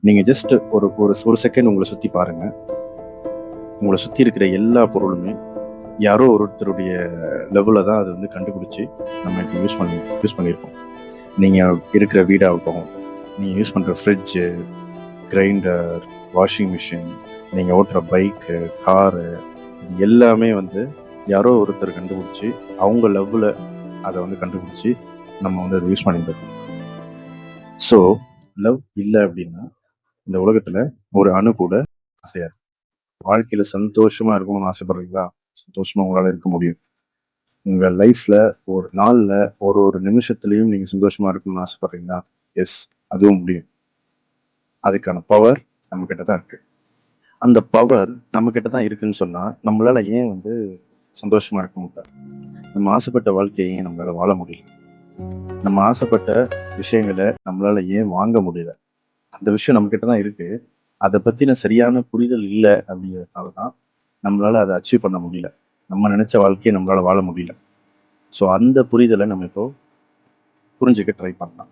நீங்க ஜஸ்ட் ஒரு ஒரு ஒரு செகண்ட் உங்களை சுத்தி பாருங்க. உங்களை சுத்தி இருக்கிற எல்லா பொருளுமே யாரோ ஒருத்தருடைய லெவல தான் அது வந்து கண்டுபிடிச்சி நம்ம இப்போ யூஸ் பண்ணியிருப்போம். நீங்க இருக்கிற வீடாகட்டும், நீங்க யூஸ் பண்ற ஃப்ரிட்ஜு, கிரைண்டர், வாஷிங் மிஷின், நீங்க ஓட்டுற பைக்கு, காரு, இது எல்லாமே வந்து யாரோ ஒருத்தர் கண்டுபிடிச்சி அவங்க லெவல அதை வந்து கண்டுபிடிச்சி நம்ம வந்து அதை யூஸ் பண்ணியிருக்கோம். ஸோ லவ் இல்லை அப்படின்னா இந்த உலகத்துல ஒரு அணு கூட அசையாது. வாழ்க்கையில சந்தோஷமா இருக்கணும்னு ஆசைப்படுறீங்களா? சந்தோஷமா உங்களால இருக்க முடியும். உங்க லைஃப்ல ஒரு நாள்ல ஒரு ஒரு நிமிஷத்துலயும் நீங்க சந்தோஷமா இருக்கணும்னு ஆசைப்படுறீங்களா? எஸ், அதுவும் முடியும். அதுக்கான பவர் நம்ம கிட்ட தான் இருக்கு. அந்த பவர் நம்ம கிட்ட தான் இருக்குன்னு சொன்னா நம்மளால ஏன் வந்து சந்தோஷமா இருக்க முடியாது? நம்ம ஆசைப்பட்ட வாழ்க்கையை ஏன் நம்மளால வாழ முடியல? நம்ம ஆசைப்பட்ட விஷயங்களை நம்மளால ஏன் வாங்க முடியல? அந்த விஷயம் நம்ம கிட்ட தான் இருக்கு. அதை பத்தின சரியான புரிதல் இல்லை அப்படிங்கிறதுனாலதான் நம்மளால அதை அச்சீவ் பண்ண முடியல. நம்ம நினைச்ச வாழ்க்கையை நம்மளால வாழ முடியல. ஸோ அந்த புரிதலை நம்ம இப்போ புரிஞ்சுக்க ட்ரை பண்ணலாம்.